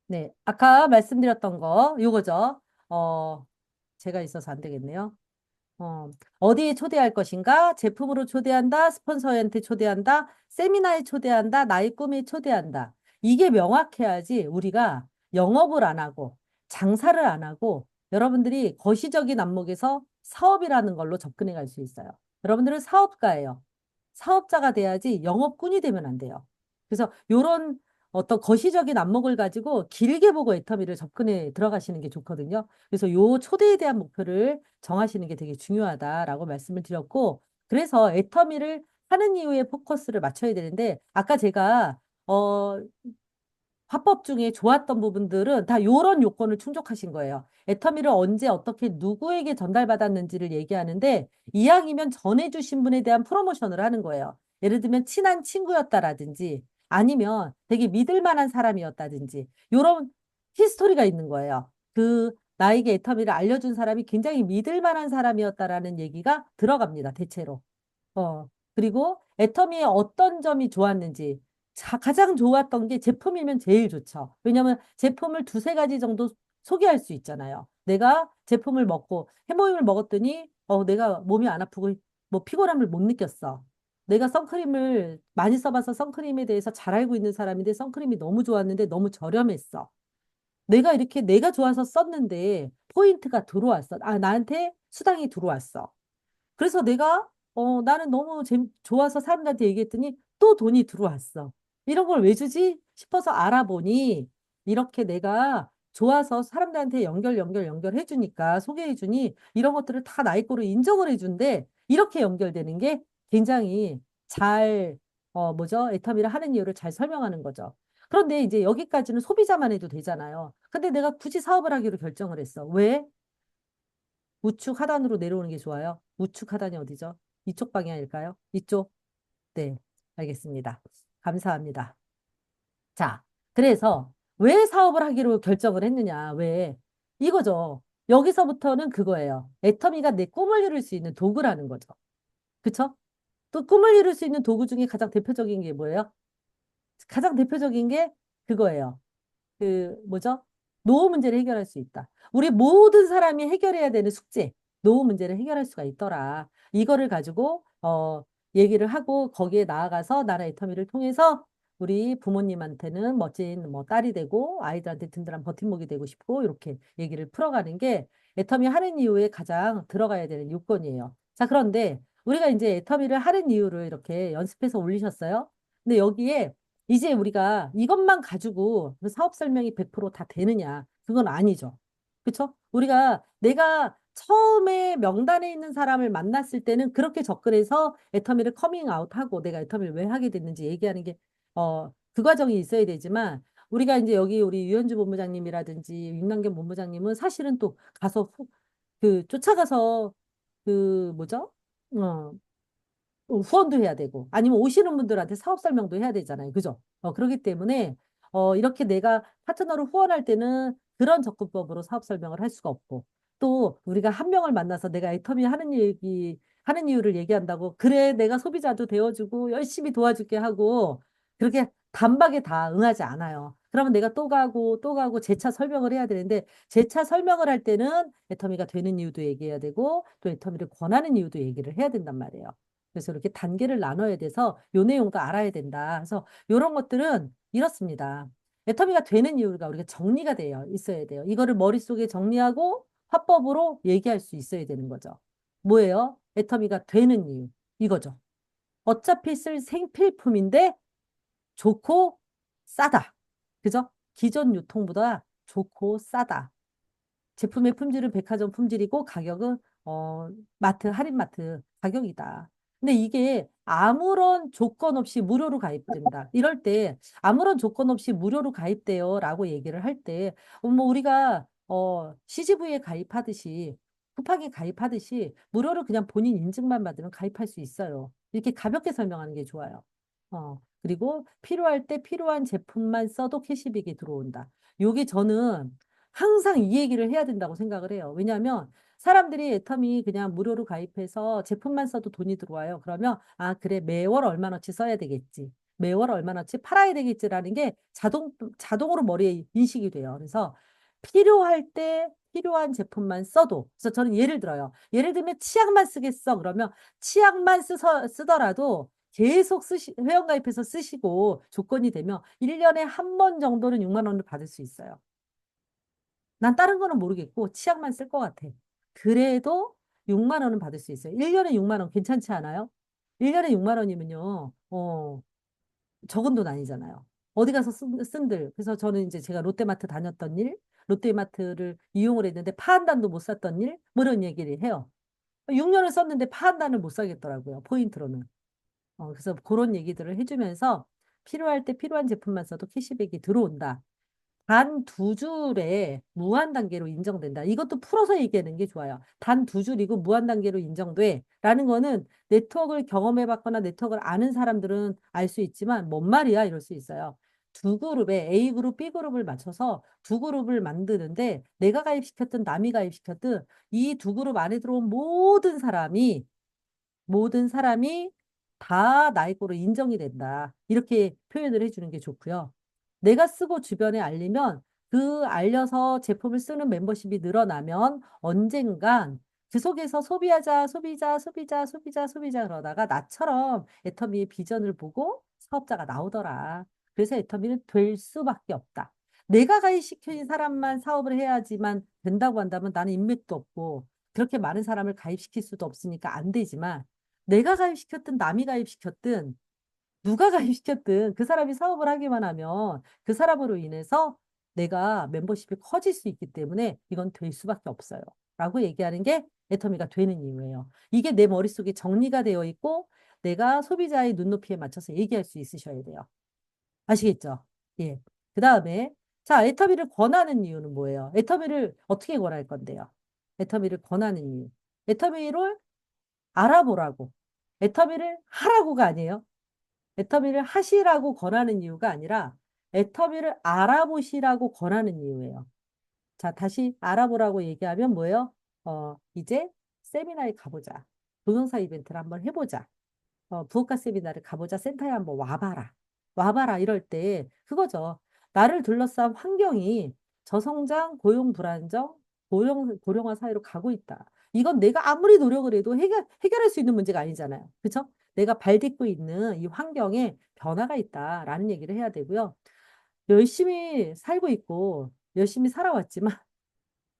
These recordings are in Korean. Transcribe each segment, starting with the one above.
네, 아까 말씀드렸던 거, 요거죠. 어, 제가 있어서 안 되겠네요. 어디에 초대할 것인가? 제품으로 초대한다, 스폰서한테 초대한다, 세미나에 초대한다, 나의 꿈에 초대한다. 이게 명확해야지 우리가 영업을 안 하고 장사를 안 하고 여러분들이 거시적인 안목에서 사업이라는 걸로 접근해 갈 수 있어요. 여러분들은 사업가예요. 사업자가 돼야지 영업꾼이 되면 안 돼요. 그래서 요런 어떤 거시적인 안목을 가지고 길게 보고 애터미를 접근해 들어가시는 게 좋거든요. 그래서 요 초대에 대한 목표를 정하시는 게 되게 중요하다라고 말씀을 드렸고, 그래서 애터미를 하는 이유에 포커스를 맞춰야 되는데, 아까 제가, 화법 중에 좋았던 부분들은 다 요런 요건을 충족하신 거예요. 애터미를 언제 어떻게 누구에게 전달받았는지를 얘기하는데, 이왕이면 전해주신 분에 대한 프로모션을 하는 거예요. 예를 들면 친한 친구였다라든지, 아니면 되게 믿을 만한 사람이었다든지, 요런 히스토리가 있는 거예요. 나에게 애터미를 알려준 사람이 굉장히 믿을 만한 사람이었다라는 얘기가 들어갑니다, 대체로. 그리고 애터미의 어떤 점이 좋았는지, 가장 좋았던 게 제품이면 제일 좋죠. 왜냐하면 제품을 두세 가지 정도 소개할 수 있잖아요. 내가 제품을 먹고 해모임을 먹었더니, 내가 몸이 안 아프고 뭐 피곤함을 못 느꼈어. 내가 선크림을 많이 써봐서 선크림에 대해서 잘 알고 있는 사람인데 선크림이 너무 좋았는데 너무 저렴했어. 내가 이렇게 내가 좋아서 썼는데 포인트가 들어왔어. 아, 나한테 수당이 들어왔어. 그래서 나는 너무 좋아서 사람들한테 얘기했더니 또 돈이 들어왔어. 이런 걸 왜 주지 싶어서 알아보니 이렇게 내가 좋아서 사람들한테 연결해주니까 소개해주니 이런 것들을 다 나의 거로 인정을 해준대. 이렇게 연결되는 게 굉장히 잘, 뭐죠? 애터미를 하는 이유를 잘 설명하는 거죠. 그런데 이제 여기까지는 소비자만 해도 되잖아요. 근데 내가 굳이 사업을 하기로 결정을 했어. 왜? 우측 하단으로 내려오는 게 좋아요. 우측 하단이 어디죠? 이쪽 방향일까요? 이쪽? 네, 알겠습니다. 감사합니다. 자, 그래서 왜 사업을 하기로 결정을 했느냐? 왜? 이거죠. 여기서부터는 그거예요. 애터미가 내 꿈을 이룰 수 있는 도구라는 거죠. 그쵸? 또 꿈을 이룰 수 있는 도구 중에 가장 대표적인 게 뭐예요? 가장 대표적인 게 그거예요. 뭐죠? 노후 문제를 해결할 수 있다. 우리 모든 사람이 해결해야 되는 숙제, 노후 문제를 해결할 수가 있더라. 이거를 가지고, 얘기를 하고 거기에 나아가서 나라 애터미를 통해서 우리 부모님한테는 멋진 뭐 딸이 되고 아이들한테 든든한 버팀목이 되고 싶고 이렇게 얘기를 풀어가는 게 애터미 하는 이유에 가장 들어가야 되는 요건이에요. 자, 그런데 우리가 이제 애터미를 하는 이유를 이렇게 연습해서 올리셨어요. 근데 여기에 이제 우리가 이것만 가지고 그 사업 설명이 100%다 되느냐? 그건 아니죠. 그렇죠? 내가 처음에 명단에 있는 사람을 만났을 때는 그렇게 접근해서 애터미를 커밍아웃하고 내가 애터미를 왜 하게 됐는지 얘기하는 게 그 과정이 있어야 되지만 우리가 이제 여기 우리 유현주 본부장님이라든지 윤남경 본부장님은 사실은 또 가서 쫓아가서 뭐죠? 어, 후원도 해야 되고, 아니면 오시는 분들한테 사업 설명도 해야 되잖아요. 그죠? 그렇기 때문에, 이렇게 내가 파트너를 후원할 때는 그런 접근법으로 사업 설명을 할 수가 없고, 또 우리가 한 명을 만나서 내가 애터미 하는 이유를 얘기한다고, 그래, 내가 소비자도 되어주고, 열심히 도와줄게 하고, 그렇게 단박에 다 응하지 않아요. 그러면 내가 또 가고, 재차 설명을 해야 되는데, 재차 설명을 할 때는 애터미가 되는 이유도 얘기해야 되고, 또 애터미를 권하는 이유도 얘기를 해야 된단 말이에요. 그래서 이렇게 단계를 나눠야 돼서 요 내용도 알아야 된다. 그래서 이런 것들은 이렇습니다. 애터미가 되는 이유가 우리가 정리가 되어 있어야 돼요. 이거를 머릿속에 정리하고 화법으로 얘기할 수 있어야 되는 거죠. 뭐예요? 애터미가 되는 이유. 이거죠. 어차피 쓸 생필품인데 좋고 싸다. 그죠? 기존 유통보다 좋고 싸다. 제품의 품질은 백화점 품질이고 가격은 할인마트 가격이다. 근데 이게 아무런 조건 없이 무료로 가입된다. 이럴 때 아무런 조건 없이 무료로 가입돼요라고 얘기를 할 때, 뭐 우리가 CGV에 가입하듯이 쿠팡에 가입하듯이 무료로 그냥 본인 인증만 받으면 가입할 수 있어요. 이렇게 가볍게 설명하는 게 좋아요. 그리고 필요할 때 필요한 제품만 써도 캐시백이 들어온다. 요게 저는 항상 이 얘기를 해야 된다고 생각을 해요. 왜냐하면 사람들이 애터미 그냥 무료로 가입해서 제품만 써도 돈이 들어와요. 그러면, 아, 그래, 매월 얼마나치 써야 되겠지. 매월 얼마나치 팔아야 되겠지라는 게 자동으로 머리에 인식이 돼요. 그래서 필요할 때 필요한 제품만 써도, 그래서 저는 예를 들어요. 예를 들면 치약만 쓰겠어. 그러면 치약만 쓰더라도 계속 회원가입해서 쓰시고 조건이 되면 1년에 한 번 정도는 6만 원을 받을 수 있어요. 난 다른 거는 모르겠고 치약만 쓸 것 같아. 그래도 6만 원은 받을 수 있어요. 1년에 6만 원 괜찮지 않아요? 1년에 6만 원이면요. 적은 돈 아니잖아요. 어디 가서 쓴들. 그래서 저는 이제 제가 롯데마트 다녔던 일, 롯데마트를 이용을 했는데 파 한 단도 못 샀던 일, 뭐 이런 얘기를 해요. 6년을 썼는데 파 한 단을 못 사겠더라고요. 포인트로는. 그래서 그런 얘기들을 해주면서 필요할 때 필요한 제품만 써도 캐시백이 들어온다. 단 두 줄에 무한 단계로 인정된다. 이것도 풀어서 얘기하는 게 좋아요. 단 두 줄이고 무한 단계로 인정돼. 라는 거는 네트워크를 경험해 봤거나 네트워크를 아는 사람들은 알 수 있지만 뭔 말이야? 이럴 수 있어요. 두 그룹에 A그룹, B그룹을 맞춰서 두 그룹을 만드는데 내가 가입시켰든 남이 가입시켰든 이 두 그룹 안에 들어온 모든 사람이 다 나의 거로 인정이 된다. 이렇게 표현을 해주는 게 좋고요. 내가 쓰고 주변에 알리면 그 알려서 제품을 쓰는 멤버십이 늘어나면 언젠간 그 속에서 소비하자, 소비자, 소비자, 소비자, 소비자 그러다가 나처럼 애터미의 비전을 보고 사업자가 나오더라. 그래서 애터미는 될 수밖에 없다. 내가 가입시킨 사람만 사업을 해야지만 된다고 한다면 나는 인맥도 없고 그렇게 많은 사람을 가입시킬 수도 없으니까 안 되지만 내가 가입시켰든 남이 가입시켰든 누가 가입시켰든 그 사람이 사업을 하기만 하면 그 사람으로 인해서 내가 멤버십이 커질 수 있기 때문에 이건 될 수밖에 없어요. 라고 얘기하는 게 애터미가 되는 이유예요. 이게 내 머릿속에 정리가 되어 있고 내가 소비자의 눈높이에 맞춰서 얘기할 수 있으셔야 돼요. 아시겠죠? 예. 그 다음에 자, 애터미를 권하는 이유는 뭐예요? 애터미를 어떻게 권할 건데요? 애터미를 권하는 이유. 애터미를 알아보라고. 애터미를 하라고가 아니에요. 애터미를 하시라고 권하는 이유가 아니라 애터미를 알아보시라고 권하는 이유예요. 자, 다시 알아보라고 얘기하면 뭐예요? 이제 세미나에 가보자. 동영상 이벤트를 한번 해보자. 부업가 세미나를 가보자. 센터에 한번 와봐라. 와봐라. 이럴 때 그거죠. 나를 둘러싼 환경이 저성장, 고용 불안정, 고령화 사회로 가고 있다. 이건 내가 아무리 노력을 해도 해결할 수 있는 문제가 아니잖아요. 그렇죠? 내가 발 딛고 있는 이 환경에 변화가 있다라는 얘기를 해야 되고요. 열심히 살고 있고 열심히 살아왔지만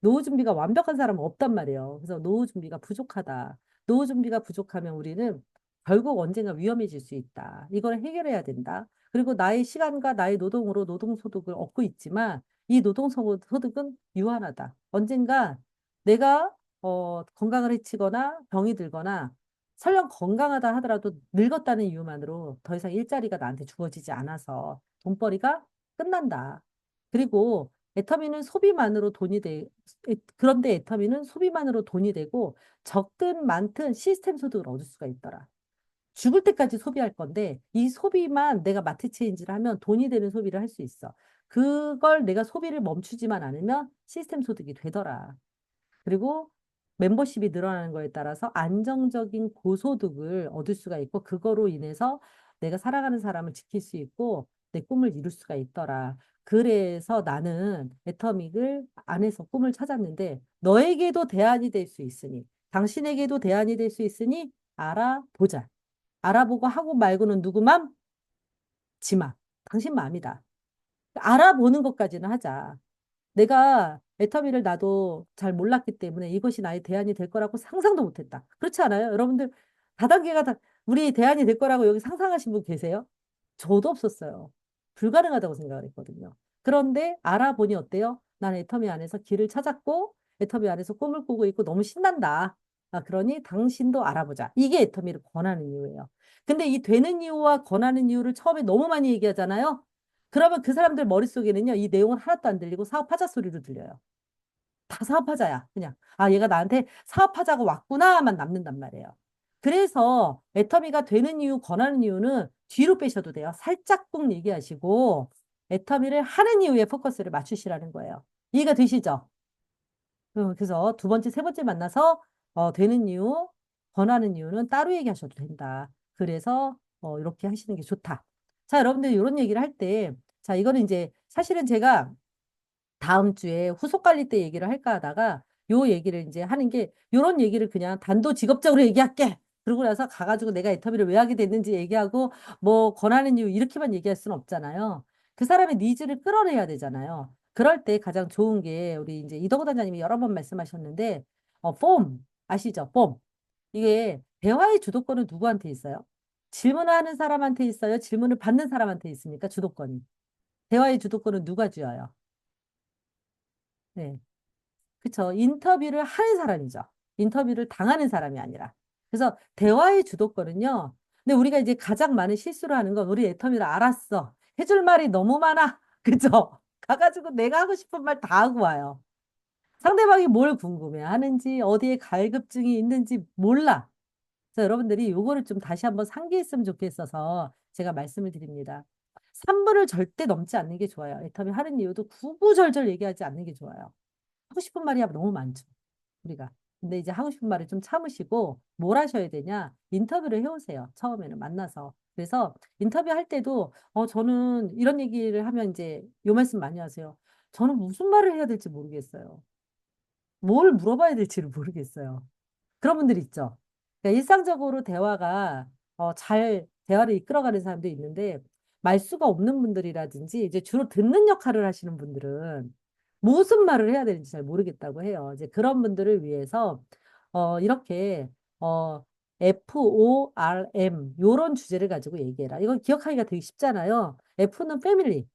노후 준비가 완벽한 사람은 없단 말이에요. 그래서 노후 준비가 부족하다. 노후 준비가 부족하면 우리는 결국 언젠가 위험해질 수 있다. 이걸 해결해야 된다. 그리고 나의 시간과 나의 노동으로 노동소득을 얻고 있지만 이 노동소득은 유한하다. 언젠가 내가 건강을 해치거나 병이 들거나 설령 건강하다 하더라도 늙었다는 이유만으로 더 이상 일자리가 나한테 주어지지 않아서 돈벌이가 끝난다. 그리고 애터미는 소비만으로 돈이 그런데 애터미는 소비만으로 돈이 되고 적든 많든 시스템 소득을 얻을 수가 있더라. 죽을 때까지 소비할 건데 이 소비만 내가 마트 체인지를 하면 돈이 되는 소비를 할 수 있어. 그걸 내가 소비를 멈추지만 않으면 시스템 소득이 되더라. 그리고 멤버십이 늘어나는 거에 따라서 안정적인 고소득을 얻을 수가 있고 그거로 인해서 내가 사랑하는 사람을 지킬 수 있고 내 꿈을 이룰 수가 있더라. 그래서 나는 애터믹을 안에서 꿈을 찾았는데 너에게도 대안이 될 수 있으니 당신에게도 대안이 될 수 있으니 알아보자. 알아보고 하고 말고는 누구 맘? 지 맘. 당신 마음이다. 알아보는 것까지는 하자. 내가 애터미를 나도 잘 몰랐기 때문에 이것이 나의 대안이 될 거라고 상상도 못했다. 그렇지 않아요? 여러분들 다단계가 다 우리 대안이 될 거라고 여기 상상하신 분 계세요? 저도 없었어요. 불가능하다고 생각을 했거든요. 그런데 알아보니 어때요? 난 애터미 안에서 길을 찾았고 애터미 안에서 꿈을 꾸고 있고 너무 신난다. 그러니 당신도 알아보자. 이게 애터미를 권하는 이유예요. 근데 이 되는 이유와 권하는 이유를 처음에 너무 많이 얘기하잖아요. 그러면 그 사람들 머릿속에는요, 이 내용은 하나도 안 들리고 사업하자 소리로 들려요. 다 사업하자야, 그냥. 아, 얘가 나한테 사업하자고 왔구나만 남는단 말이에요. 그래서 애터미가 되는 이유, 권하는 이유는 뒤로 빼셔도 돼요. 살짝 꼭 얘기하시고 애터미를 하는 이유에 포커스를 맞추시라는 거예요. 이해가 되시죠? 그래서 두 번째, 세 번째 만나서 되는 이유, 권하는 이유는 따로 얘기하셔도 된다. 그래서 이렇게 하시는 게 좋다. 자, 여러분들 이런 얘기를 할 때, 자, 이거는 이제 사실은 제가 다음 주에 후속 관리 때 얘기를 할까 하다가 요 얘기를 이제 하는 게 요런 얘기를 그냥 단도직업적으로 얘기할게. 그러고 나서 가가지고 내가 인터뷰를 왜 하게 됐는지 얘기하고 뭐 권하는 이유 이렇게만 얘기할 수는 없잖아요. 그 사람의 니즈를 끌어내야 되잖아요. 그럴 때 가장 좋은 게 우리 이제 이덕호 단장님이 여러 번 말씀하셨는데 폼 아시죠? 폼. 이게 대화의 주도권은 누구한테 있어요? 질문을 하는 사람한테 있어요? 질문을 받는 사람한테 있습니까? 주도권이. 대화의 주도권은 누가 쥐어요? 네. 그쵸. 인터뷰를 하는 사람이죠. 인터뷰를 당하는 사람이 아니라. 그래서 대화의 주도권은요. 근데 우리가 이제 가장 많은 실수를 하는 건 우리 애터미를 알았어. 해줄 말이 너무 많아. 그죠? 가가지고 내가 하고 싶은 말 다 하고 와요. 상대방이 뭘 궁금해 하는지, 어디에 갈급증이 있는지 몰라. 그래서 여러분들이 요거를 좀 다시 한번 상기했으면 좋겠어서 제가 말씀을 드립니다. 3분을 절대 넘지 않는 게 좋아요. 애터미 하는 이유도 구구절절 얘기하지 않는 게 좋아요. 하고 싶은 말이 너무 많죠. 우리가. 근데 이제 하고 싶은 말을 좀 참으시고 뭘 하셔야 되냐? 인터뷰를 해오세요. 처음에는 만나서. 그래서 인터뷰 할 때도 저는 이런 얘기를 하면 이제 요 말씀 많이 하세요. 저는 무슨 말을 해야 될지 모르겠어요. 뭘 물어봐야 될지를 모르겠어요. 그런 분들 있죠. 그러니까 일상적으로 대화가 잘 대화를 이끌어가는 사람도 있는데 말수가 없는 분들이라든지 이제 주로 듣는 역할을 하시는 분들은 무슨 말을 해야 되는지 잘 모르겠다고 해요. 이제 그런 분들을 위해서 이렇게 어 FORM 요런 주제를 가지고 얘기해라. 이건 기억하기가 되게 쉽잖아요. F는 패밀리,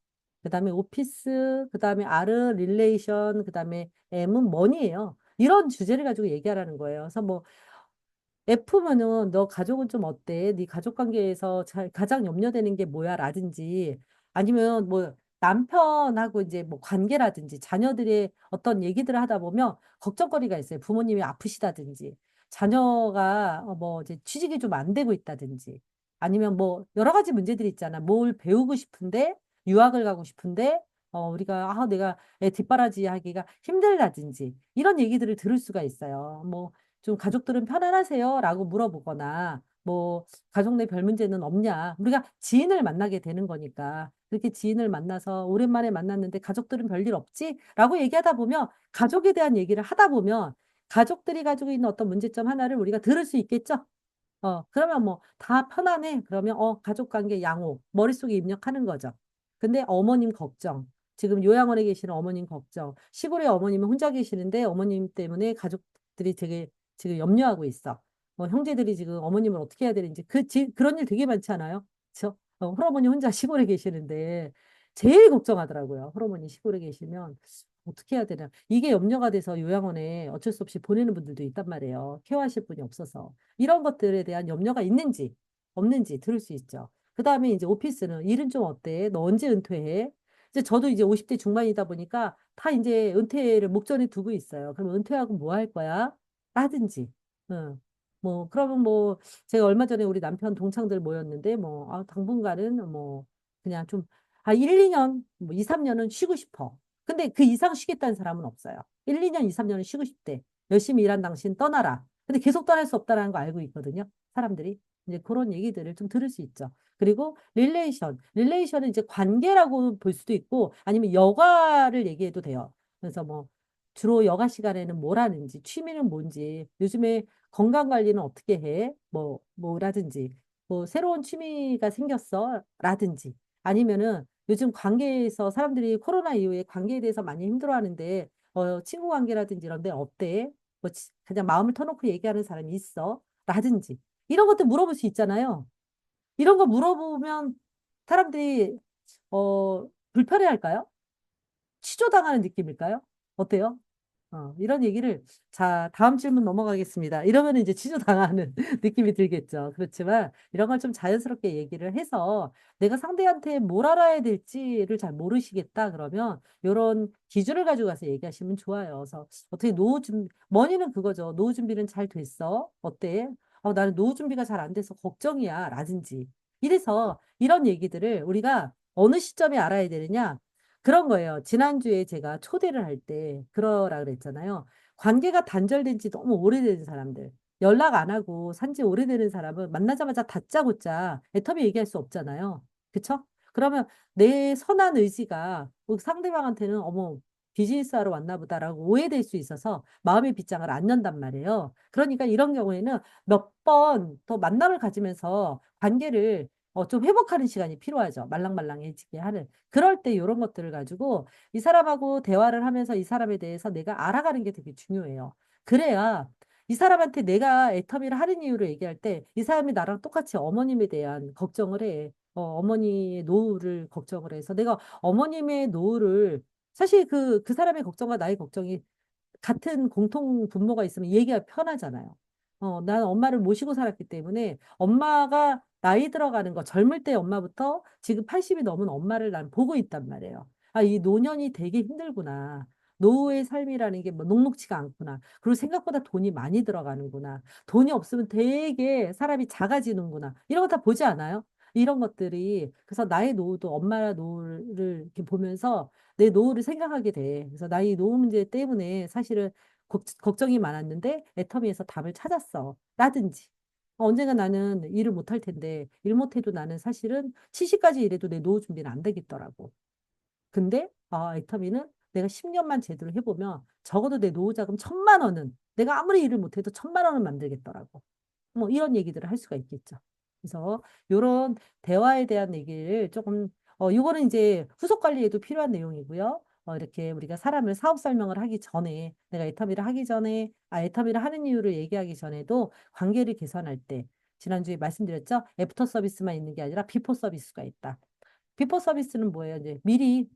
그다음에 오피스, 그다음에 R은 릴레이션, 그다음에 M은 머니예요. 이런 주제를 가지고 얘기하라는 거예요. 그래서 뭐 F면은 너 가족은 좀 어때? 네 가족 관계에서 가장 염려되는 게 뭐야? 라든지 아니면 뭐 남편하고 이제 뭐 관계라든지 자녀들의 어떤 얘기들을 하다 보면 걱정거리가 있어요. 부모님이 아프시다든지 자녀가 뭐 이제 취직이 좀 안 되고 있다든지 아니면 뭐 여러 가지 문제들이 있잖아. 뭘 배우고 싶은데 유학을 가고 싶은데 우리가 내가 애 뒷바라지 하기가 힘들다든지 이런 얘기들을 들을 수가 있어요. 뭐 좀 가족들은 편안하세요? 라고 물어보거나, 뭐, 가족 내 별 문제는 없냐? 우리가 지인을 만나게 되는 거니까, 그렇게 지인을 만나서 오랜만에 만났는데 가족들은 별일 없지? 라고 얘기하다 보면, 가족에 대한 얘기를 하다 보면, 가족들이 가지고 있는 어떤 문제점 하나를 우리가 들을 수 있겠죠? 그러면 뭐, 다 편안해. 그러면, 가족 관계 양호. 머릿속에 입력하는 거죠. 근데 어머님 걱정. 지금 요양원에 계시는 어머님 걱정. 시골에 어머님은 혼자 계시는데 어머님 때문에 가족들이 되게 지금 염려하고 있어. 형제들이 지금 어머님을 어떻게 해야 되는지. 그런 일 되게 많지 않아요? 그쵸? 홀어머니 혼자 시골에 계시는데 제일 걱정하더라고요. 홀어머니 시골에 계시면 어떻게 해야 되나. 이게 염려가 돼서 요양원에 어쩔 수 없이 보내는 분들도 있단 말이에요. 케어하실 분이 없어서. 이런 것들에 대한 염려가 있는지 없는지 들을 수 있죠. 그 다음에 이제 오피스는 일은 좀 어때? 너 언제 은퇴해? 이제 저도 이제 50대 중반이다 보니까 다 이제 은퇴를 목전에 두고 있어요. 그럼 은퇴하고 뭐 할 거야? 라든지. 응. 뭐 그러면 뭐 제가 얼마 전에 우리 남편 동창들 모였는데 뭐 당분간은 뭐 그냥 좀 1, 2년, 뭐 2, 3년은 쉬고 싶어. 근데 그 이상 쉬겠다는 사람은 없어요. 1, 2년, 2, 3년은 쉬고 싶대. 열심히 일한 당신 떠나라. 근데 계속 떠날 수 없다는 거 알고 있거든요. 사람들이. 이제 그런 얘기들을 좀 들을 수 있죠. 그리고 릴레이션. 릴레이션은 이제 관계라고 볼 수도 있고 아니면 여가를 얘기해도 돼요. 그래서 뭐 주로 여가 시간에는 뭘 하는지, 취미는 뭔지, 요즘에 건강 관리는 어떻게 해? 뭐라든지, 뭐 새로운 취미가 생겼어? 라든지, 아니면은 요즘 관계에서 사람들이 코로나 이후에 관계에 대해서 많이 힘들어하는데, 친구 관계라든지 이런 데 어때? 그냥 마음을 터놓고 얘기하는 사람이 있어? 라든지, 이런 것들 물어볼 수 있잖아요. 이런 거 물어보면 사람들이, 불편해할까요? 취조당하는 느낌일까요? 어때요? 이런 얘기를, 자, 다음 질문 넘어가겠습니다. 이러면 이제 취조당하는 느낌이 들겠죠. 그렇지만 이런 걸 좀 자연스럽게 얘기를 해서 내가 상대한테 뭘 알아야 될지를 잘 모르시겠다. 그러면 이런 기준을 가지고 가서 얘기하시면 좋아요. 그래서 어떻게 머니는 그거죠. 노후 준비는 잘 됐어? 어때? 나는 노후 준비가 잘 안 돼서 걱정이야. 라든지. 이래서 이런 얘기들을 우리가 어느 시점에 알아야 되느냐? 그런 거예요. 지난주에 제가 초대를 할 때 그러라 그랬잖아요. 관계가 단절된 지 너무 오래된 사람들, 연락 안 하고 산지 오래되는 사람은 만나자마자 다짜고짜 애터미 얘기할 수 없잖아요. 그쵸? 그러면 내 선한 의지가 상대방한테는 어머, 비즈니스 하러 왔나 보다라고 오해될 수 있어서 마음의 빗장을 안 연단 말이에요. 그러니까 이런 경우에는 몇 번 더 만남을 가지면서 관계를 좀 회복하는 시간이 필요하죠. 말랑말랑해지게 하는. 그럴 때 이런 것들을 가지고 이 사람하고 대화를 하면서 이 사람에 대해서 내가 알아가는 게 되게 중요해요. 그래야 이 사람한테 내가 애터미를 하는 이유를 얘기할 때 이 사람이 나랑 똑같이 어머님에 대한 걱정을 해. 어머니의 노후를 걱정을 해서 내가 어머님의 노후를 사실 그 사람의 걱정과 나의 걱정이 같은 공통 분모가 있으면 얘기가 편하잖아요. 나는 엄마를 모시고 살았기 때문에 엄마가 나이 들어가는 거, 젊을 때 엄마부터 지금 80이 넘은 엄마를 난 보고 있단 말이에요. 아, 이 노년이 되게 힘들구나. 노후의 삶이라는 게 뭐 녹록지가 않구나. 그리고 생각보다 돈이 많이 들어가는구나. 돈이 없으면 되게 사람이 작아지는구나. 이런 거 다 보지 않아요? 이런 것들이 그래서 나의 노후도 엄마 노후를 이렇게 보면서 내 노후를 생각하게 돼. 그래서 나의 노후 문제 때문에 사실은 걱정이 많았는데 애터미에서 답을 찾았어. 라든지. 언젠가 나는 일을 못 할 텐데 일 못해도 나는 사실은 70까지 일해도 내 노후 준비는 안 되겠더라고. 근데 애터미는 내가 10년만 제대로 해보면 적어도 내 노후 자금 1,000만 원은 내가 아무리 일을 못해도 1,000만 원은 만들겠더라고. 뭐 이런 얘기들을 할 수가 있겠죠. 그래서 이런 대화에 대한 얘기를 조금 이거는 이제 후속 관리에도 필요한 내용이고요. 이렇게 우리가 사람을 사업 설명을 하기 전에 내가 애터미를 하기 전에 애터미를 하는 이유를 얘기하기 전에도 관계를 개선할 때 지난주에 말씀드렸죠. 애프터 서비스만 있는 게 아니라 비포 서비스가 있다. 비포 서비스는 뭐예요? 이제 미리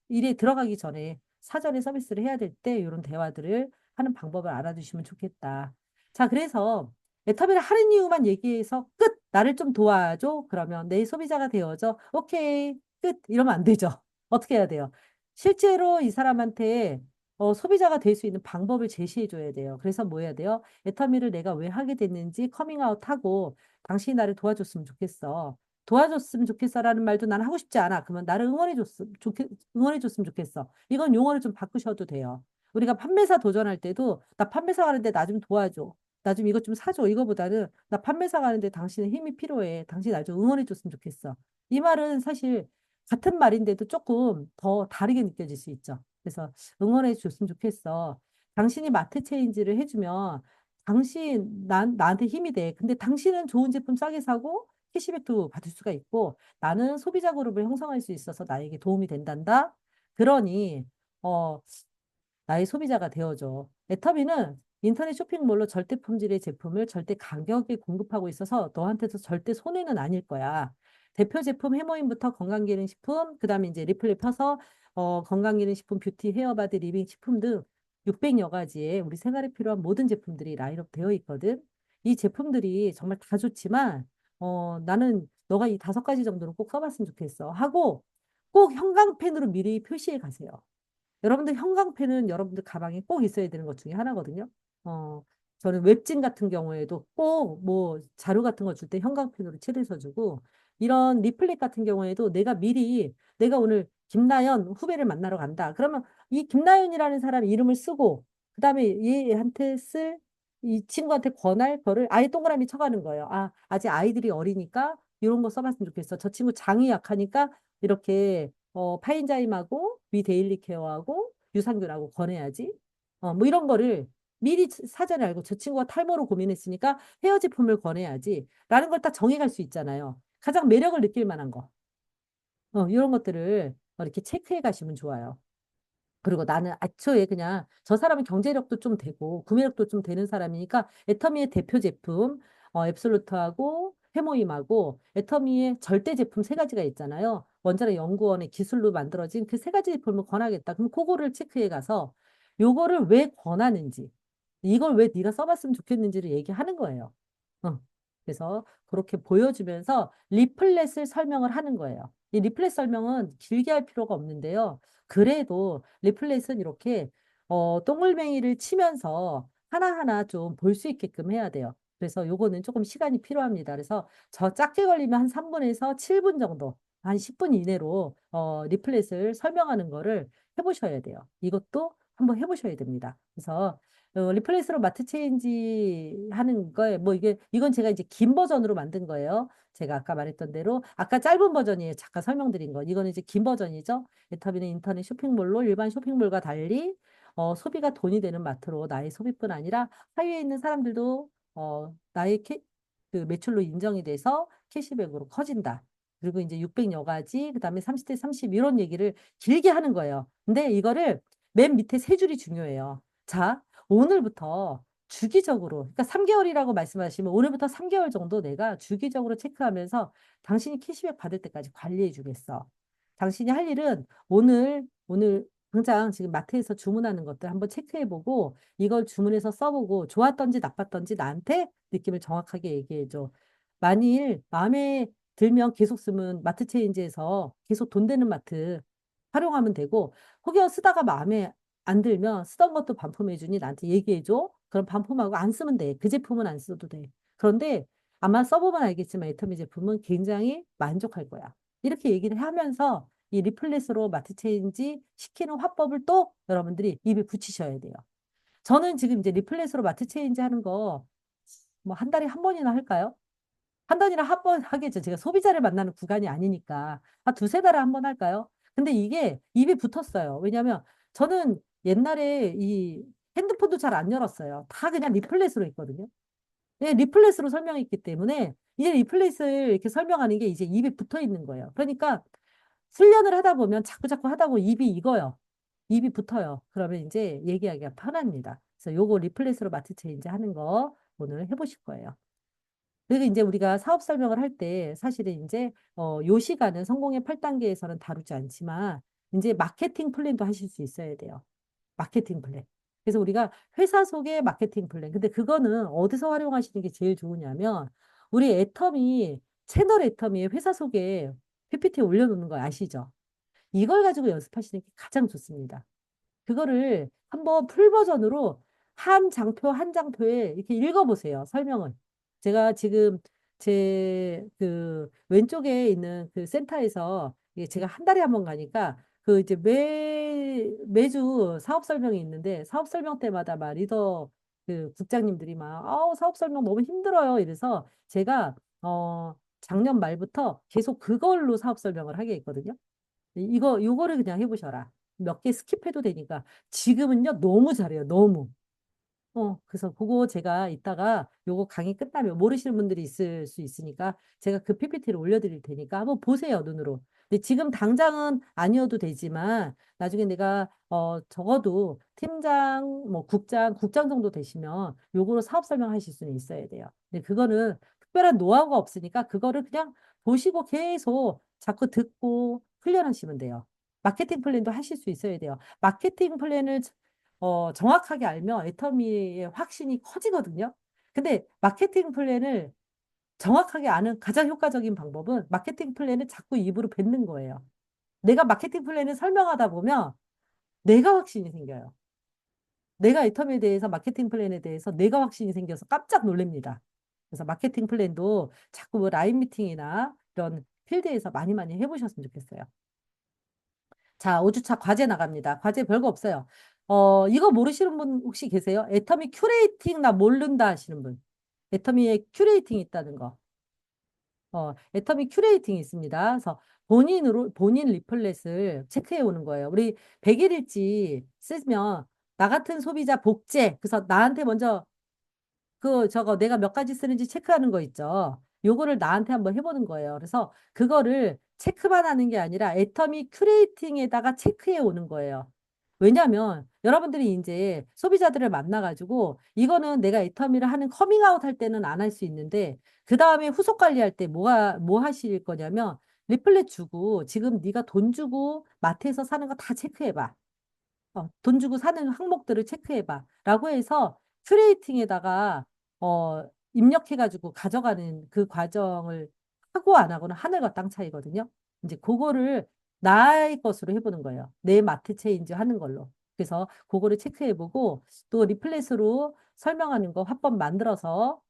일에 들어가기 전에 사전에 서비스를 해야 될 때 이런 대화들을 하는 방법을 알아두시면 좋겠다. 자, 그래서 애터미를 하는 이유만 얘기해서 끝! 나를 좀 도와줘. 그러면 내 소비자가 되어줘. 오케이. 끝. 이러면 안 되죠. 어떻게 해야 돼요? 실제로 이 사람한테 소비자가 될 수 있는 방법을 제시해 줘야 돼요. 그래서 뭐 해야 돼요? 애터미를 내가 왜 하게 됐는지 커밍아웃 하고 당신이 나를 도와줬으면 좋겠어. 도와줬으면 좋겠어라는 말도 나는 하고 싶지 않아. 그러면 나를 응원해줬으면 좋겠어. 이건 용어를 좀 바꾸셔도 돼요. 우리가 판매사 도전할 때도 나 판매사 가는데 나 좀 도와줘. 나 좀 이것 좀 사줘. 이거보다는 나 판매사 가는데 당신의 힘이 필요해. 당신 날 좀 응원해줬으면 좋겠어. 이 말은 사실 같은 말인데도 조금 더 다르게 느껴질 수 있죠. 그래서 응원해줬으면 좋겠어. 당신이 마트 체인지를 해주면 나한테 힘이 돼. 근데 당신은 좋은 제품 싸게 사고 캐시백도 받을 수가 있고 나는 소비자 그룹을 형성할 수 있어서 나에게 도움이 된단다. 그러니 어, 나의 소비자가 되어줘. 애터미는 인터넷 쇼핑몰로 절대 품질의 제품을 절대 가격에 공급하고 있어서 너한테서 절대 손해는 아닐 거야. 대표 제품 해모인부터 건강기능식품, 그다음에 이제 리플렛 펴서 건강기능식품, 뷰티, 헤어바디, 리빙 식품 등 600여 가지의 우리 생활에 필요한 모든 제품들이 라인업 되어 있거든. 이 제품들이 정말 다 좋지만 나는 너가 이 5가지 정도는 꼭 써봤으면 좋겠어. 하고 꼭 형광펜으로 미리 표시해 가세요. 여러분들 형광펜은 여러분들 가방에 꼭 있어야 되는 것 중에 하나거든요. 어, 저는 웹진 같은 경우에도 꼭 뭐 자료 같은 거 줄 때 형광펜으로 칠해서 주고 이런 리플렛 같은 경우에도 내가 미리 내가 오늘 김나연 후배를 만나러 간다. 그러면 이 김나연이라는 사람 이름을 쓰고 그다음에 얘한테 쓸 이 친구한테 권할 거를 아예 동그라미 쳐가는 거예요. 아직 아이들이 어리니까 이런 거 써봤으면 좋겠어. 저 친구 장이 약하니까 이렇게 파인자임하고 위데일리 케어하고 유산균하고 권해야지. 뭐 이런 거를 미리 사전에 알고 저 친구가 탈모로 고민했으니까 헤어 제품을 권해야지. 라는 걸 딱 정해갈 수 있잖아요. 가장 매력을 느낄 만한 거. 이런 것들을 이렇게 체크해 가시면 좋아요. 그리고 나는 애초에 그냥 저 사람은 경제력도 좀 되고 구매력도 좀 되는 사람이니까 애터미의 대표 제품 앱솔루트하고 해모임하고 애터미의 절대 제품 3가지가 있잖아요. 원자력 연구원의 기술로 만들어진 그 3가지 제품을 권하겠다. 그럼 그거를 체크해 가서 요거를 왜 권하는지 이걸 왜 네가 써봤으면 좋겠는지를 얘기하는 거예요. 어. 그래서 그렇게 보여주면서 리플렛을 설명을 하는 거예요. 이 리플렛 설명은 길게 할 필요가 없는데요. 그래도 리플렛은 이렇게 동글뱅이를 치면서 하나하나 좀 볼 수 있게끔 해야 돼요. 그래서 요거는 조금 시간이 필요합니다. 그래서 저 작게 걸리면 한 3분에서 7분 정도, 한 10분 이내로 리플렛을 설명하는 거를 해보셔야 돼요. 이것도 한번 해보셔야 됩니다. 그래서 리플레이스로 마트 체인지 하는 거에, 뭐 이게, 이건 제가 이제 긴 버전으로 만든 거예요. 제가 아까 말했던 대로, 아까 짧은 버전이에요. 잠깐 설명드린 거. 이거는 이제 긴 버전이죠. 애터미는 인터넷 쇼핑몰로 일반 쇼핑몰과 달리, 소비가 돈이 되는 마트로 나의 소비뿐 아니라 사회에 있는 사람들도, 나의 그 매출로 인정이 돼서 캐시백으로 커진다. 그리고 이제 600여 가지, 그 다음에 30대 30 이런 얘기를 길게 하는 거예요. 근데 이거를 맨 밑에 세 줄이 중요해요. 자, 오늘부터 주기적으로, 그러니까 3개월이라고 말씀하시면 오늘부터 3개월 정도 내가 주기적으로 체크하면서 당신이 캐시백 받을 때까지 관리해 주겠어. 당신이 할 일은 오늘 당장 지금 마트에서 주문하는 것들 한번 체크해보고 이걸 주문해서 써보고 좋았던지 나빴던지 나한테 느낌을 정확하게 얘기해줘. 만일 마음에 들면 계속 쓰면 마트 체인지에서 계속 돈 되는 마트 활용하면 되고 혹여 쓰다가 마음에 안 들면 쓰던 것도 반품해주니 나한테 얘기해줘. 그럼 반품하고 안 쓰면 돼. 그 제품은 안 써도 돼. 그런데 아마 써보면 알겠지만 애터미 제품은 굉장히 만족할 거야. 이렇게 얘기를 하면서 이 리플렛으로 마트 체인지 시키는 화법을 또 여러분들이 입에 붙이셔야 돼요. 저는 지금 이제 리플렛으로 마트 체인지 하는 거 뭐 한 달에 한 번이나 할까요? 한 달이나 한 번 하겠죠. 제가 소비자를 만나는 구간이 아니니까. 한 두세 달에 한 번 할까요? 근데 이게 입에 붙었어요. 왜냐하면 저는 옛날에 이 핸드폰도 잘 안 열었어요. 다 그냥 리플렛으로 했거든요. 네, 리플렛으로 설명했기 때문에 이제 리플렛을 이렇게 설명하는 게 이제 입에 붙어 있는 거예요. 그러니까 훈련을 하다 보면 자꾸자꾸 하다 보면 입이 익어요. 입이 붙어요. 그러면 이제 얘기하기가 편합니다. 그래서 요거 리플렛으로 마트 체인지 하는 거 오늘 해보실 거예요. 그리고 이제 우리가 사업 설명을 할 때 사실은 이제 요 시간은 성공의 8단계에서는 다루지 않지만 이제 마케팅 플랜도 하실 수 있어야 돼요. 마케팅 플랜. 그래서 우리가 회사 속의 마케팅 플랜. 근데 그거는 어디서 활용하시는 게 제일 좋으냐면 우리 애터미 채널 애터미의 회사 속에 PPT 올려놓는 거 아시죠? 이걸 가지고 연습하시는 게 가장 좋습니다. 그거를 한번 풀 버전으로 한 장표 한 장표에 이렇게 읽어보세요. 설명을. 제가 지금 제 그 왼쪽에 있는 그 센터에서 이게 제가 한 달에 한 번 가니까 그 이제 매주 사업 설명이 있는데 사업 설명 때마다 막 리더 그 국장님들이 막 아우 사업 설명 너무 힘들어요. 이래서 제가 작년 말부터 계속 그걸로 사업 설명을 하게 했거든요. 요거를 그냥 해보셔라. 몇 개 스킵해도 되니까. 지금은요, 너무 잘해요, 너무. 그래서 그거 제가 이따가 요거 강의 끝나면 모르시는 분들이 있을 수 있으니까 제가 그 PPT를 올려드릴 테니까 한번 보세요, 눈으로. 근데 지금 당장은 아니어도 되지만 나중에 내가, 적어도 팀장, 뭐 국장 정도 되시면 요거로 사업 설명하실 수는 있어야 돼요. 근데 그거는 특별한 노하우가 없으니까 그거를 그냥 보시고 계속 자꾸 듣고 훈련하시면 돼요. 마케팅 플랜도 하실 수 있어야 돼요. 마케팅 플랜을 정확하게 알면 애터미의 확신이 커지거든요. 근데 마케팅 플랜을 정확하게 아는 가장 효과적인 방법은 마케팅 플랜을 자꾸 입으로 뱉는 거예요. 내가 마케팅 플랜을 설명하다 보면 내가 확신이 생겨요. 내가 애터미에 대해서 마케팅 플랜에 대해서 내가 확신이 생겨서 깜짝 놀랍니다. 그래서 마케팅 플랜도 자꾸 뭐 라인 미팅이나 이런 필드에서 많이 많이 해보셨으면 좋겠어요. 자, 5주차 과제 나갑니다. 과제 별거 없어요. 이거 모르시는 분 혹시 계세요? 애터미 큐레이팅 나 모른다 하시는 분. 애터미에 큐레이팅이 있다는 거. 애터미 큐레이팅이 있습니다. 그래서 본인 리플렛을 체크해 오는 거예요. 우리 100일일지 쓰면 나 같은 소비자 복제. 그래서 나한테 먼저 저거 내가 몇 가지 쓰는지 체크하는 거 있죠. 요거를 나한테 한번 해보는 거예요. 그래서 그거를 체크만 하는 게 아니라 애터미 큐레이팅에다가 체크해 오는 거예요. 왜냐면 여러분들이 이제 소비자들을 만나가지고 이거는 내가 애터미를 하는 커밍아웃 할 때는 안 할 수 있는데 그 다음에 후속 관리할 때 뭐 하실 거냐면 리플렛 주고 지금 네가 돈 주고 마트에서 사는 거 다 체크해봐. 돈 주고 사는 항목들을 체크해봐. 라고 해서 큐레이팅에다가 입력해가지고 가져가는 그 과정을 하고 안 하고는 하늘과 땅 차이거든요. 이제 그거를 나의 것으로 해보는 거예요. 내 마트 체인지 하는 걸로. 그래서 그거를 체크해보고 또 리플렛으로 설명하는 거 화법 만들어서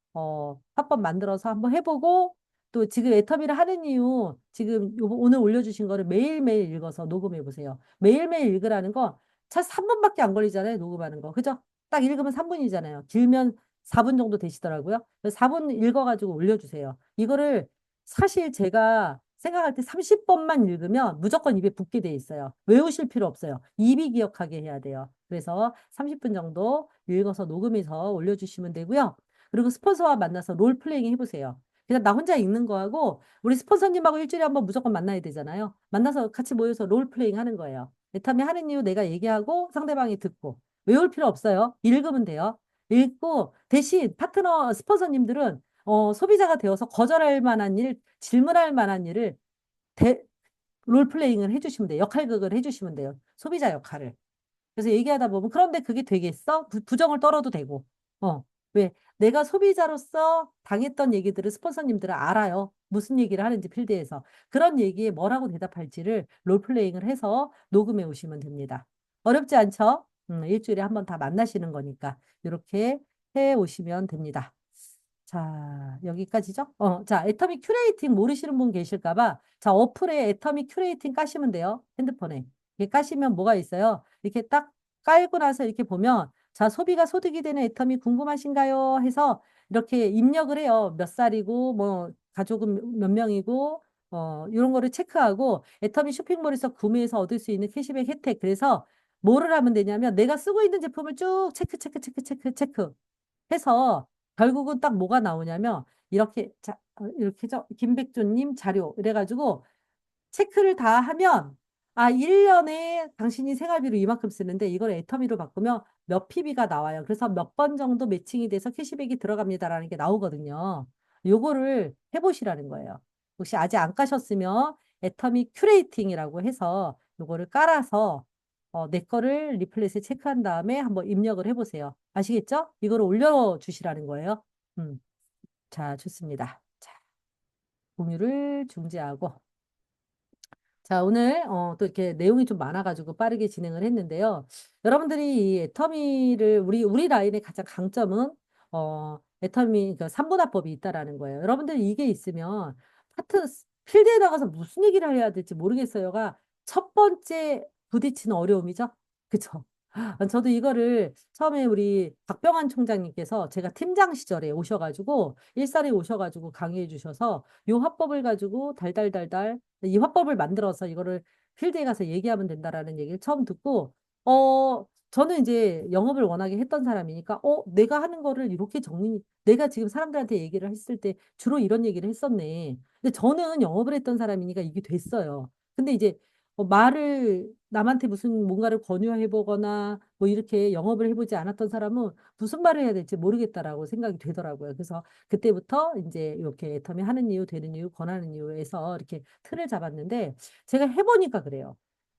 한번 해보고 또 지금 애터미를 하는 이유 지금 오늘 올려주신 거를 매일매일 읽어서 녹음해 보세요. 매일매일 읽으라는 거 차 3분밖에 안 걸리잖아요. 녹음하는 거. 그죠? 딱 읽으면 3분이잖아요. 길면 4분 정도 되시더라고요. 4분 읽어가지고 올려주세요. 이거를 사실 제가 생각할 때 30번만 읽으면 무조건 입에 붙게 돼 있어요. 외우실 필요 없어요. 입이 기억하게 해야 돼요. 그래서 30분 정도 읽어서 녹음해서 올려주시면 되고요. 그리고 스폰서와 만나서 롤플레잉 해보세요. 그냥 나 혼자 읽는 거하고 우리 스폰서님하고 일주일에 한번 무조건 만나야 되잖아요. 만나서 같이 모여서 롤플레잉 하는 거예요. 애터미 하는 이유 내가 얘기하고 상대방이 듣고 외울 필요 없어요. 읽으면 돼요. 읽고 대신 파트너 스폰서님들은 소비자가 되어서 거절할 만한 일, 질문할 만한 일을 대, 롤플레잉을 해주시면 돼요. 역할극을 해주시면 돼요. 소비자 역할을. 그래서 얘기하다 보면 그런데 그게 되겠어? 부정을 떨어도 되고. 왜? 내가 소비자로서 당했던 얘기들을 스폰서님들은 알아요. 무슨 얘기를 하는지 필드에서. 그런 얘기에 뭐라고 대답할지를 롤플레잉을 해서 녹음해 오시면 됩니다. 어렵지 않죠? 일주일에 한 번 다 만나시는 거니까 이렇게 해 오시면 됩니다. 자, 여기까지죠? 자, 애터미 큐레이팅 모르시는 분 계실까 봐. 자, 어플에 애터미 큐레이팅 까시면 돼요. 핸드폰에. 이렇게 까시면 뭐가 있어요? 이렇게 딱 깔고 나서 이렇게 보면 자, 소비가 소득이 되는 애터미 궁금하신가요? 해서 이렇게 입력을 해요. 몇 살이고 뭐 가족은 몇 명이고 이런 거를 체크하고 애터미 쇼핑몰에서 구매해서 얻을 수 있는 캐시백 혜택. 그래서 뭐를 하면 되냐면 내가 쓰고 있는 제품을 쭉 체크 해서 결국은 딱 뭐가 나오냐면 이렇게 자, 이렇게죠. 김백조님 자료 이래가지고 체크를 다 하면 1년에 당신이 생활비로 이만큼 쓰는데 이걸 애터미로 바꾸면 몇 PB가 나와요. 그래서 몇 번 정도 매칭이 돼서 캐시백이 들어갑니다라는 게 나오거든요. 요거를 해보시라는 거예요. 혹시 아직 안 까셨으면 애터미 큐레이팅이라고 해서 요거를 깔아서 내 거를 리플렛에 체크한 다음에 한번 입력을 해보세요. 아시겠죠? 이거를 올려주시라는 거예요. 음, 자, 좋습니다. 자, 공유를 중지하고. 자, 오늘 또 이렇게 내용이 좀 많아가지고 빠르게 진행을 했는데요. 여러분들이 이 애터미를 우리 라인의 가장 강점은 애터미 그 삼분화법이 있다라는 거예요. 여러분들이 이게 있으면 파트 필드에 나가서 무슨 얘기를 해야 될지 모르겠어요가 첫 번째 부딪히는 어려움이죠. 그쵸? 저도 이거를 처음에 우리 박병환 총장님께서 제가 팀장 시절에 오셔가지고 일산에 오셔가지고 강의해 주셔서 요 화법을 가지고 달달달달 이 화법을 만들어서 이거를 필드에 가서 얘기하면 된다라는 얘기를 처음 듣고 저는 이제 영업을 워낙에 했던 사람이니까 내가 하는 거를 이렇게 내가 지금 사람들한테 얘기를 했을 때 주로 이런 얘기를 했었네. 근데 저는 영업을 했던 사람이니까 이게 됐어요. 근데 이제 말을 남한테 무슨 뭔가를 권유해 보거나 뭐 이렇게 영업을 해보지 않았던 사람은 무슨 말을 해야 될지 모르겠다라고 생각이 되더라고요. 그래서 그때부터 이제 이렇게 애터미 하는 이유, 되는 이유, 권하는 이유에서 이렇게 틀을 잡았는데 제가 해보니까 그래요.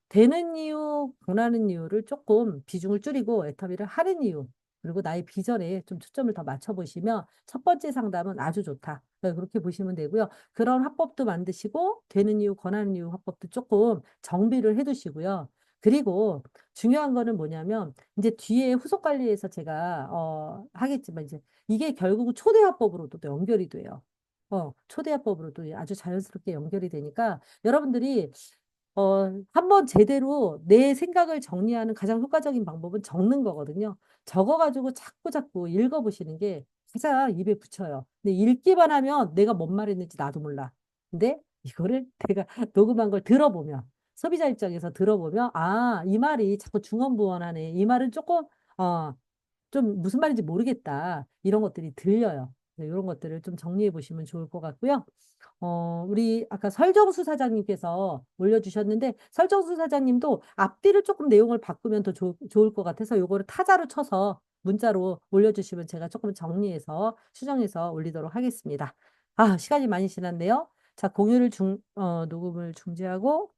되는 이유, 권하는 이유를 조금 비중을 줄이고 애터미를 하는 이유, 그리고 나의 비전에 좀 초점을 더 맞춰보시면 첫 번째 상담은 아주 좋다. 네, 그렇게 보시면 되고요. 그런 화법도 만드시고 되는 이유, 권하는 이유 화법도 조금 정비를 해두시고요. 그리고 중요한 거는 뭐냐면 이제 뒤에 후속 관리에서 제가 하겠지만 이제 이게 결국은 초대화법으로도 또 연결이 돼요. 초대화법으로도 아주 자연스럽게 연결이 되니까 여러분들이 한번 제대로 내 생각을 정리하는 가장 효과적인 방법은 적는 거거든요. 적어가지고 자꾸 자꾸 읽어보시는 게 가장 입에 붙여요. 근데 읽기만 하면 내가 뭔 말했는지 나도 몰라. 근데 이거를 내가 녹음한 걸 들어보면, 소비자 입장에서 들어보면, 이 말이 자꾸 중언부언하네. 이 말은 조금, 좀 무슨 말인지 모르겠다. 이런 것들이 들려요. 이런 것들을 좀 정리해 보시면 좋을 것 같고요. 우리 아까 설정수 사장님께서 올려주셨는데 설정수 사장님도 앞뒤를 조금 내용을 바꾸면 더 좋을 것 같아서 요거를 타자로 쳐서 문자로 올려주시면 제가 조금 정리해서 수정해서 올리도록 하겠습니다. 시간이 많이 지났네요. 자, 녹음을 중지하고